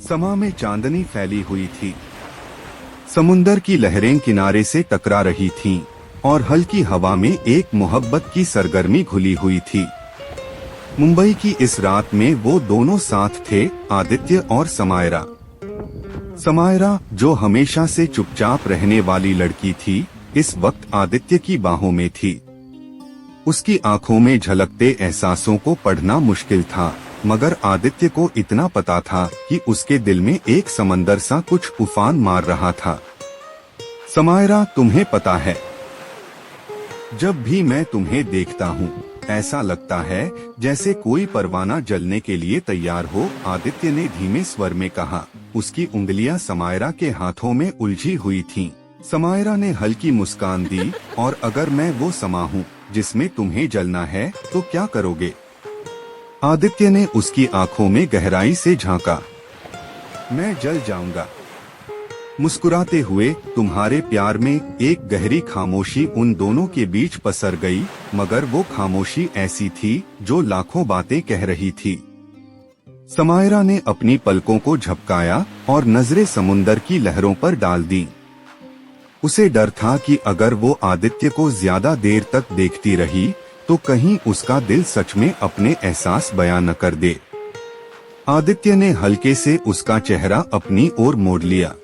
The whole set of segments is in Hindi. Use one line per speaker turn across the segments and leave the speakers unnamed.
समा में चांदनी फैली हुई थी। समुंदर की लहरें किनारे से टकरा रही थीं और हल्की हवा में एक मोहब्बत की सरगर्मी घुली हुई थी। मुंबई की इस रात में वो दोनों साथ थे, आदित्य और समायरा। समायरा, जो हमेशा से चुपचाप रहने वाली लड़की थी, इस वक्त आदित्य की बाहों में थी। उसकी आंखों में झलकते एहसासों को पढ़ना मुश्किल था, मगर आदित्य को इतना पता था कि उसके दिल में एक समंदर सा कुछ उफान मार रहा था। समायरा, तुम्हें पता है, जब भी मैं तुम्हें देखता हूँ ऐसा लगता है जैसे कोई परवाना जलने के लिए तैयार हो, आदित्य ने धीमे स्वर में कहा। उसकी उंगलियां समायरा के हाथों में उलझी हुई थीं। समायरा ने हल्की मुस्कान दी, और अगर मैं वो समा हूँ जिसमें तुम्हें जलना है तो क्या करोगे? आदित्य ने उसकी आंखों में गहराई से झांका। मैं जल जाऊंगा। मुस्कुराते हुए, तुम्हारे प्यार में एक गहरी खामोशी उन दोनों के बीच पसर गई, मगर वो खामोशी ऐसी थी जो लाखों बातें कह रही थी। समायरा ने अपनी पलकों को झपकाया और नजरें समुंदर की लहरों पर डाल दी। उसे डर था कि अगर वो आदित्य को ज्यादा देर तक देखती रही तो कहीं उसका दिल सच में अपने एहसास बयान न कर दे। आदित्य ने हल्के से उसका चेहरा अपनी ओर मोड़ लिया।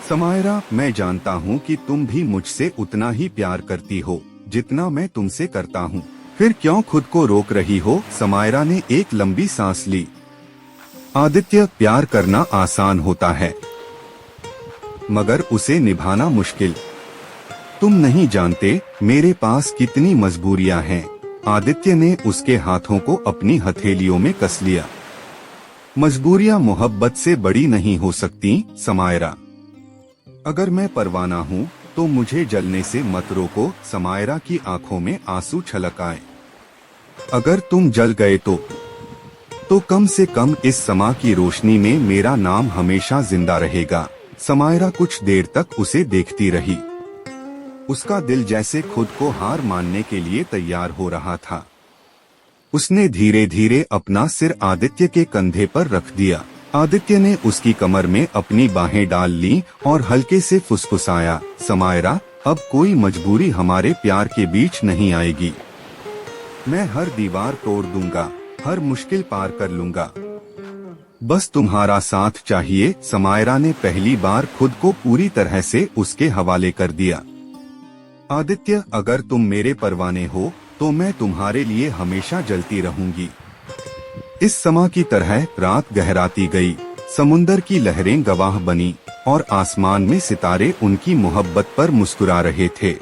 समायरा, मैं जानता हूँ कि तुम भी मुझसे उतना ही प्यार करती हो जितना मैं तुमसे करता हूँ, फिर क्यों खुद को रोक रही हो? समायरा ने एक लंबी सांस ली। आदित्य, प्यार करना आसान होता है, मगर उसे निभाना मुश्किल। तुम नहीं जानते मेरे पास कितनी मजबूरियां हैं। आदित्य ने उसके हाथों को अपनी हथेलियों में कस लिया। मजबूरियां मोहब्बत से बड़ी नहीं हो सकती, समायरा। अगर मैं परवाना हूँ तो मुझे जलने से मत रोको। समायरा की आंखों में आंसू छलक आए। अगर तुम जल गए तो कम से कम इस समा की रोशनी में मेरा नाम हमेशा जिंदा रहेगा। समायरा कुछ देर तक उसे देखती रही। उसका दिल जैसे खुद को हार मानने के लिए तैयार हो रहा था। उसने धीरे धीरे अपना सिर आदित्य के कंधे पर रख दिया। आदित्य ने उसकी कमर में अपनी बाहें डाल ली और हल्के से फुसफुसाया, समायरा, अब कोई मजबूरी हमारे प्यार के बीच नहीं आएगी। मैं हर दीवार तोड़ दूंगा, हर मुश्किल पार कर लूंगा। बस तुम्हारा साथ चाहिए। समायरा ने पहली बार खुद को पूरी तरह से उसके हवाले कर दिया। आदित्य, अगर तुम मेरे परवाने हो तो मैं तुम्हारे लिए हमेशा जलती रहूंगी। इस समा की तरह रात गहराती गई। समुंदर की लहरें गवाह बनी और आसमान में सितारे उनकी मोहब्बत पर मुस्कुरा रहे थे।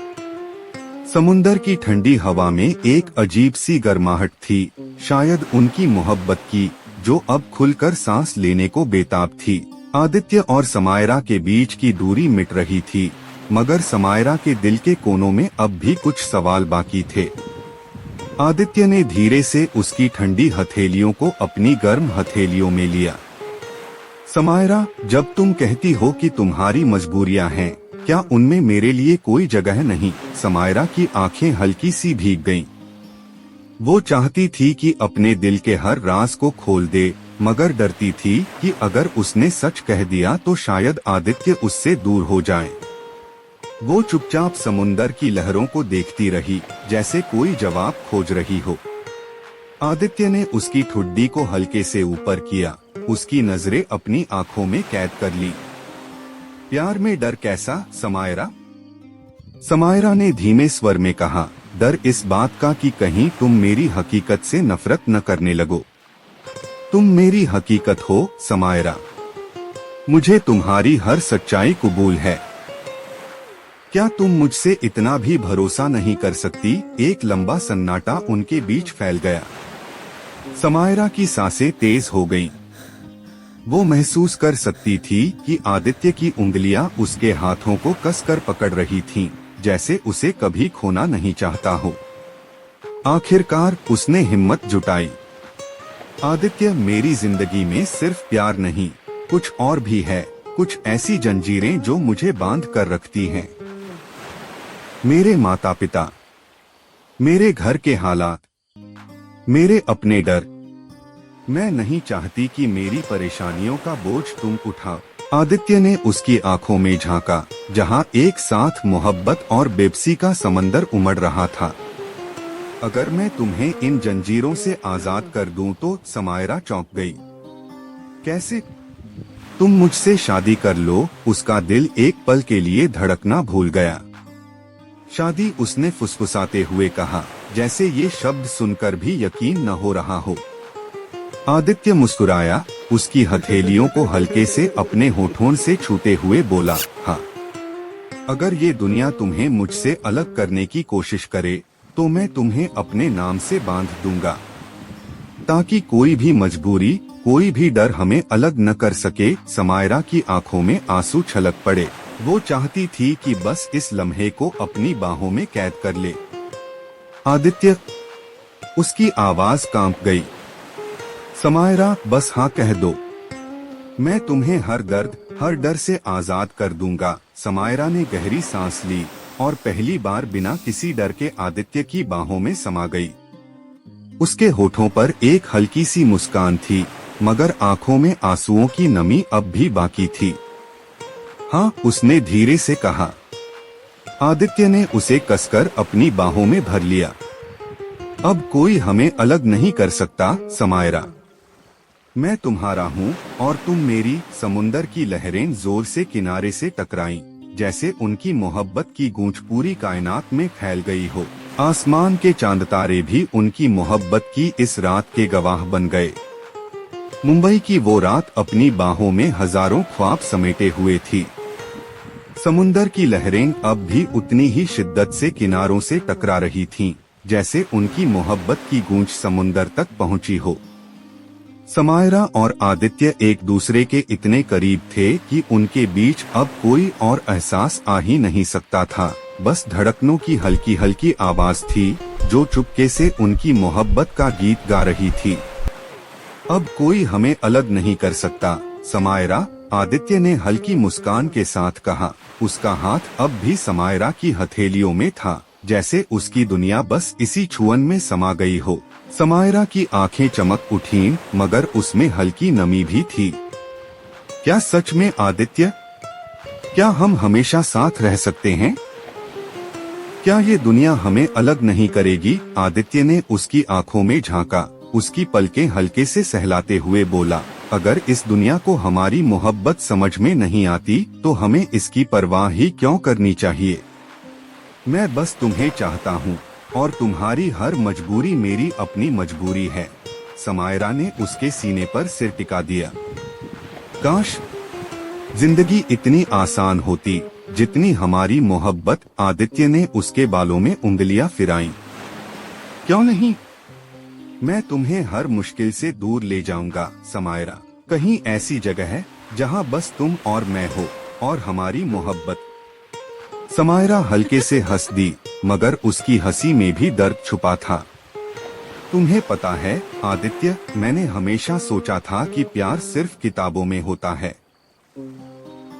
समुंदर की ठंडी हवा में एक अजीब सी गर्माहट थी, शायद उनकी मोहब्बत की, जो अब खुलकर सांस लेने को बेताब थी। आदित्य और समायरा के बीच की दूरी मिट रही थी, मगर समायरा के दिल के कोनों में अब भी कुछ सवाल बाकी थे। आदित्य ने धीरे से उसकी ठंडी हथेलियों को अपनी गर्म हथेलियों में लिया। समायरा, जब तुम कहती हो कि तुम्हारी मजबूरियां हैं, क्या उनमें मेरे लिए कोई जगह नहीं? समायरा की आंखें हल्की सी भीग गईं। वो चाहती थी कि अपने दिल के हर राज को खोल दे, मगर डरती थी कि अगर उसने सच कह दिया तो शायद आदित्य उससे दूर हो जाए। वो चुपचाप समुंदर की लहरों को देखती रही, जैसे कोई जवाब खोज रही हो। आदित्य ने उसकी ठुड्डी को हल्के से ऊपर किया, उसकी नजरें अपनी आंखों में कैद कर ली। प्यार में डर कैसा, समायरा? समायरा ने धीमे स्वर में कहा, डर इस बात का कि कहीं तुम मेरी हकीकत से नफरत न करने लगो। तुम मेरी हकीकत हो, समायरा। मुझे तुम्हारी हर सच्चाई कबूल है। क्या तुम मुझसे इतना भी भरोसा नहीं कर सकती? एक लंबा सन्नाटा उनके बीच फैल गया। समायरा की सांसें तेज हो गईं। वो महसूस कर सकती थी कि आदित्य की उंगलियां उसके हाथों को कसकर पकड़ रही थीं, जैसे उसे कभी खोना नहीं चाहता हो। आखिरकार उसने हिम्मत जुटाई। आदित्य, मेरी जिंदगी में सिर्फ प्यार नहीं, कुछ और भी है, कुछ ऐसी जंजीरें जो मुझे बांध कर रखती हैं। मेरे माता पिता, मेरे घर के हालात, मेरे अपने डर। मैं नहीं चाहती कि मेरी परेशानियों का बोझ तुम उठाओ। आदित्य ने उसकी आंखों में झांका, जहां एक साथ मोहब्बत और बेबसी का समंदर उमड़ रहा था। अगर मैं तुम्हें इन जंजीरों से आजाद कर दूं तो समायरा चौंक गई। कैसे? तुम मुझसे शादी कर लो। उसका दिल एक पल के लिए धड़कना भूल गया। शादी? उसने फुसफुसाते हुए कहा, जैसे ये शब्द सुनकर भी यकीन न हो रहा हो। आदित्य मुस्कुराया, उसकी हथेलियों को हल्के से अपने होठों से छूते हुए बोला, हाँ। अगर ये दुनिया तुम्हें मुझसे अलग करने की कोशिश करे तो मैं तुम्हें अपने नाम से बांध दूंगा, ताकि कोई भी मजबूरी, कोई भी डर हमें अलग न कर सके। समायरा की आंखों में आंसू छलक पड़े। वो चाहती थी कि बस इस लम्हे को अपनी बाहों में कैद कर ले। आदित्य, उसकी आवाज कांप गई। समायरा, बस हाँ कह दो। मैं तुम्हें हर दर्द, हर डर से आजाद कर दूंगा। समायरा ने गहरी सांस ली और पहली बार बिना किसी डर के आदित्य की बाहों में समा गई। उसके होठों पर एक हल्की सी मुस्कान थी, मगर आंखों में आंसुओं की नमी अब भी बाकी थी। हाँ, उसने धीरे से कहा। आदित्य ने उसे कसकर अपनी बाहों में भर लिया। अब कोई हमें अलग नहीं कर सकता समायरा। मैं तुम्हारा हूँ और तुम मेरी। समुंदर की लहरें जोर से किनारे से टकराईं, जैसे उनकी मोहब्बत की गूंज पूरी कायनात में फैल गई हो। आसमान के चांद तारे भी उनकी मोहब्बत की इस रात के गवाह बन गए। मुंबई की वो रात अपनी बाहों में हजारों ख्वाब समेटे हुए थी। समुंदर की लहरें अब भी उतनी ही शिद्दत से किनारों से टकरा रही थीं, जैसे उनकी मोहब्बत की गूंज समुंदर तक पहुंची हो। समायरा और आदित्य एक दूसरे के इतने करीब थे कि उनके बीच अब कोई और एहसास आ ही नहीं सकता था। बस धड़कनों की हल्की हल्की आवाज थी, जो चुपके से उनकी मोहब्बत का गीत गा रही थी। अब कोई हमें अलग नहीं कर सकता समायरा, आदित्य ने हल्की मुस्कान के साथ कहा। उसका हाथ अब भी समायरा की हथेलियों में था, जैसे उसकी दुनिया बस इसी छुअन में समा गई हो। समायरा की आंखें चमक उठीं, मगर उसमें हल्की नमी भी थी। क्या सच में आदित्य? क्या हम हमेशा साथ रह सकते हैं? क्या ये दुनिया हमें अलग नहीं करेगी? आदित्य ने उसकी आंखों में झांका, उसकी पलकें हल्के से सहलाते हुए बोला, अगर इस दुनिया को हमारी मोहब्बत समझ में नहीं आती तो हमें इसकी परवाह ही क्यों करनी चाहिए। मैं बस तुम्हें चाहता हूँ और तुम्हारी हर मजबूरी मेरी अपनी मजबूरी है। समायरा ने उसके सीने पर सिर टिका दिया। काश जिंदगी इतनी आसान होती जितनी हमारी मोहब्बत। आदित्य ने उसके बालों में उंगलियां फिराईं। क्यों नहीं? मैं तुम्हें हर मुश्किल से दूर ले जाऊंगा समायरा। कहीं ऐसी जगह है जहां बस तुम और मैं हो और हमारी मोहब्बत। समायरा हल्के से हंस दी, मगर उसकी हंसी में भी दर्द छुपा था। तुम्हें पता है आदित्य, मैंने हमेशा सोचा था कि प्यार सिर्फ किताबों में होता है,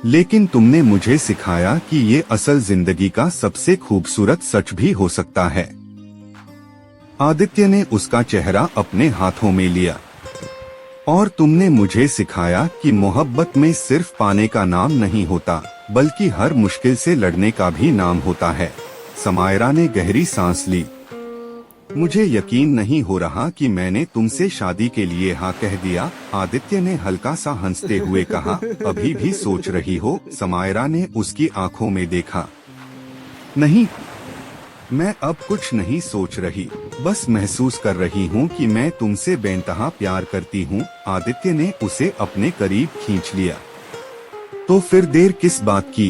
लेकिन तुमने मुझे सिखाया कि ये असल जिंदगी का सबसे खूबसूरत सच भी हो सकता है। आदित्य ने उसका चेहरा अपने हाथों में लिया। और तुमने मुझे सिखाया कि मोहब्बत में सिर्फ पाने का नाम नहीं होता, बल्कि हर मुश्किल से लड़ने का भी नाम होता है। समायरा ने गहरी सांस ली। मुझे यकीन नहीं हो रहा कि मैंने तुमसे शादी के लिए हाँ कह दिया। आदित्य ने हल्का सा हंसते हुए कहा। अभी भी सोच रही हो? समायरा ने उसकी आंखों में देखा। नहीं, मैं अब कुछ नहीं सोच रही, बस महसूस कर रही हूँ कि मैं तुमसे बेइंतहा प्यार करती हूँ। आदित्य ने उसे अपने करीब खींच लिया। तो फिर देर किस बात की?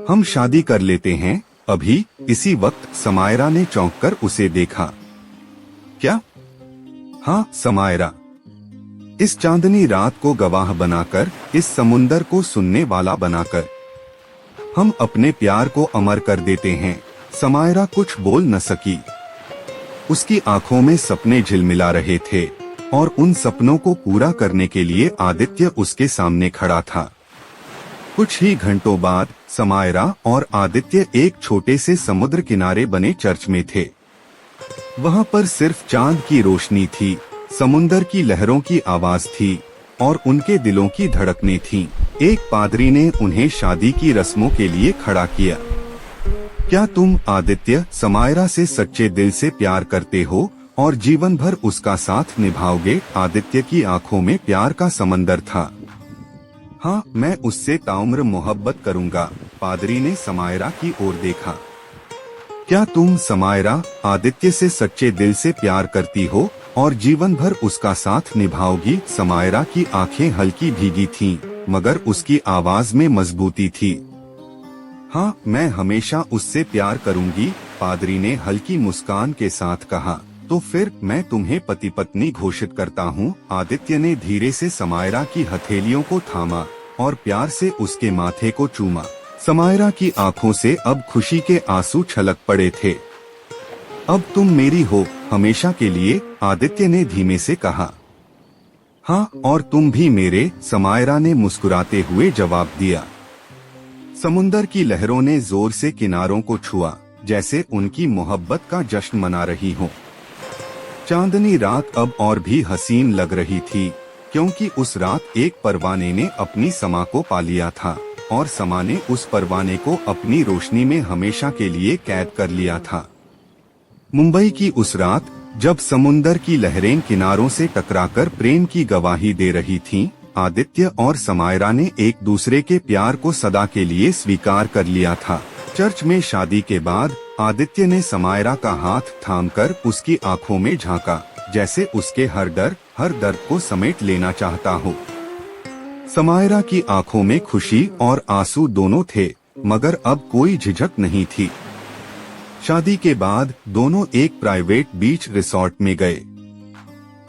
हम शादी कर लेते हैं अभी, इसी वक्त। समायरा ने चौंककर उसे देखा। क्या? हाँ समायरा, इस चांदनी रात को गवाह बनाकर, इस समुंदर को सुनने वाला बनाकर हम अपने प्यार को अमर कर देते हैं। समायरा कुछ बोल न सकी। उसकी आंखों में सपने झिलमिला रहे थे और उन सपनों को पूरा करने के लिए आदित्य उसके सामने खड़ा था। कुछ ही घंटों बाद समायरा और आदित्य एक छोटे से समुद्र किनारे बने चर्च में थे। वहां पर सिर्फ चांद की रोशनी थी। समुंदर की लहरों की आवाज थी और उनके दिलों की धड़कनें थीं। एक पादरी ने उन्हें शादी की रस्मों के लिए खड़ा किया। क्या तुम आदित्य समायरा से सच्चे दिल से प्यार करते हो और जीवन भर उसका साथ निभाओगे? आदित्य की आंखों में प्यार का समंदर था। हाँ, मैं उससे ताउम्र मोहब्बत करूंगा। पादरी ने समायरा की ओर देखा। क्या तुम समायरा आदित्य से सच्चे दिल से प्यार करती हो और जीवन भर उसका साथ निभाओगी? समायरा की आंखें हल्की भीगी थीं, मगर उसकी आवाज में मजबूती थी। हाँ, मैं हमेशा उससे प्यार करूंगी, पादरी ने हल्की मुस्कान के साथ कहा। तो फिर मैं तुम्हें पति पत्नी घोषित करता हूँ। आदित्य ने धीरे से समायरा की हथेलियों को थामा और प्यार से उसके माथे को चूमा। समायरा की आंखों से अब खुशी के आंसू छलक पड़े थे। अब तुम मेरी हो हमेशा के लिए, आदित्य ने धीमे से कहा। हाँ, और तुम भी मेरे, समायरा ने मुस्कुराते हुए जवाब दिया। समुंदर की लहरों ने जोर से किनारों को छुआ, जैसे उनकी मोहब्बत का जश्न मना रही हो। चांदनी रात अब और भी हसीन लग रही थी, क्योंकि उस रात एक परवाने ने अपनी समा को पा लिया था और समा ने उस परवाने को अपनी रोशनी में हमेशा के लिए कैद कर लिया था। मुंबई की उस रात, जब समुंदर की लहरें किनारों से टकराकर प्रेम की गवाही दे रही थीं, आदित्य और समायरा ने एक दूसरे के प्यार को सदा के लिए स्वीकार कर लिया था। चर्च में शादी के बाद आदित्य ने समायरा का हाथ थामकर उसकी आंखों में झांका, जैसे उसके हर दर्द को समेट लेना चाहता हो। समायरा की आंखों में खुशी और आंसू दोनों थे, मगर अब कोई झिझक नहीं थी। शादी के बाद दोनों एक प्राइवेट बीच रिसोर्ट में गए।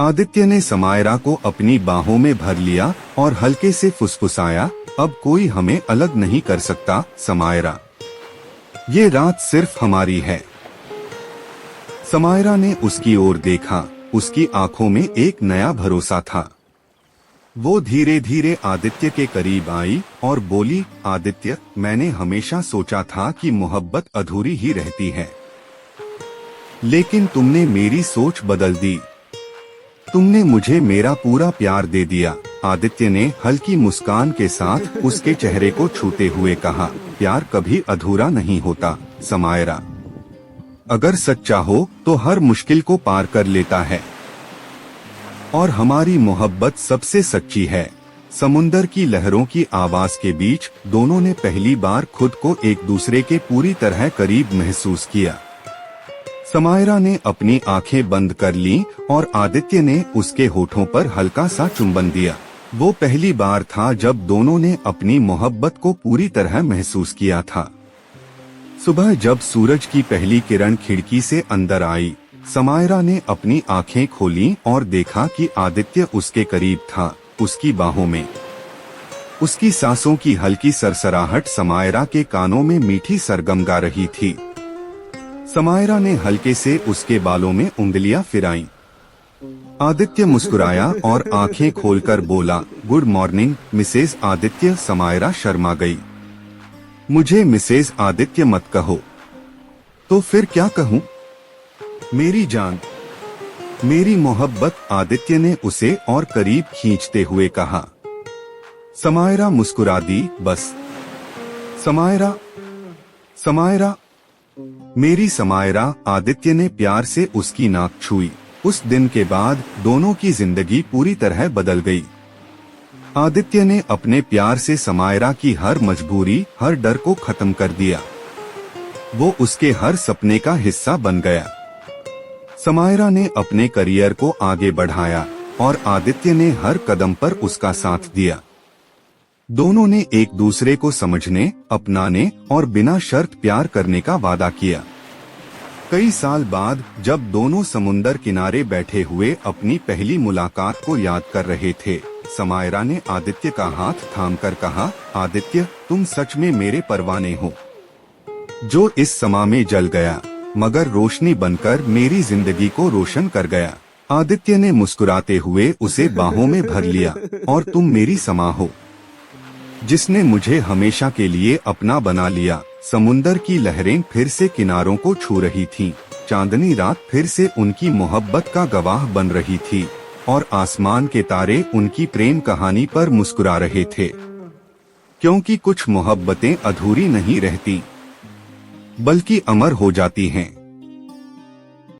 आदित्य ने समायरा को अपनी बाहों में भर लिया और हल्के से फुसफुसाया, अब कोई हमें अलग नहीं कर सकता समायरा, ये रात सिर्फ हमारी है। समायरा ने उसकी ओर देखा, उसकी आंखों में एक नया भरोसा था। वो धीरे धीरे आदित्य के करीब आई और बोली, आदित्य, मैंने हमेशा सोचा था कि मोहब्बत अधूरी ही रहती है, लेकिन तुमने मेरी सोच बदल दी। तुमने मुझे मेरा पूरा प्यार दे दिया। आदित्य ने हल्की मुस्कान के साथ उसके चेहरे को छूते हुए कहा, प्यार कभी अधूरा नहीं होता समायरा, अगर सच्चा हो तो हर मुश्किल को पार कर लेता है, और हमारी मोहब्बत सबसे सच्ची है। समुंदर की लहरों की आवाज के बीच दोनों ने पहली बार खुद को एक दूसरे के पूरी तरह करीब महसूस किया। समायरा ने अपनी आंखें बंद कर लीं और आदित्य ने उसके होठों पर हल्का सा चुंबन दिया। वो पहली बार था जब दोनों ने अपनी मोहब्बत को पूरी तरह महसूस किया था। सुबह जब सूरज की पहली किरण खिड़की से अंदर आई, समायरा ने अपनी आंखें खोलीं और देखा कि आदित्य उसके करीब था, उसकी बाहों में। उसकी सांसों की हल्की सरसराहट समायरा के कानों में मीठी सरगम गा रही थी। समायरा ने हल्के से उसके बालों में उंगलियां फिराईं। आदित्य मुस्कुराया और आंखें खोलकर बोला, good morning Mrs Aditya. Samaira शर्मा गई। मुझे मिसेज आदित्य मत कहो। तो फिर क्या कहूँ? मेरी जान, मेरी मोहब्बत, आदित्य ने उसे और करीब खींचते हुए कहा। समायरा मुस्कुरा दी, बस। समायरा, समायरा, मेरी समायरा। आदित्य ने प्यार से उसकी नाक छुई। उस दिन के बाद दोनों की जिंदगी पूरी तरह बदल गई। आदित्य ने अपने प्यार से समायरा की हर मजबूरी, हर डर को खत्म कर दिया। वो उसके हर सपने का हिस्सा बन गया। समायरा ने अपने करियर को आगे बढ़ाया और आदित्य ने हर कदम पर उसका साथ दिया। दोनों ने एक दूसरे को समझने, अपनाने और बिना शर्त प्यार करने का वादा किया। कई साल बाद जब दोनों समुंदर किनारे बैठे हुए अपनी पहली मुलाकात को याद कर रहे थे, समायरा ने आदित्य का हाथ थामकर कहा, आदित्य, तुम सच में मेरे परवाने हो, जो इस समा में जल गया मगर रोशनी बनकर मेरी जिंदगी को रोशन कर गया। आदित्य ने मुस्कुराते हुए उसे बाहों में भर लिया, और तुम मेरी समा हो, जिसने मुझे हमेशा के लिए अपना बना लिया। समुंदर की लहरें फिर से किनारों को छू रही थीं। चांदनी रात फिर से उनकी मोहब्बत का गवाह बन रही थी। और आसमान के तारे उनकी प्रेम कहानी पर मुस्कुरा रहे थे, क्योंकि कुछ मोहब्बतें अधूरी नहीं रहती बल्कि अमर हो जाती हैं।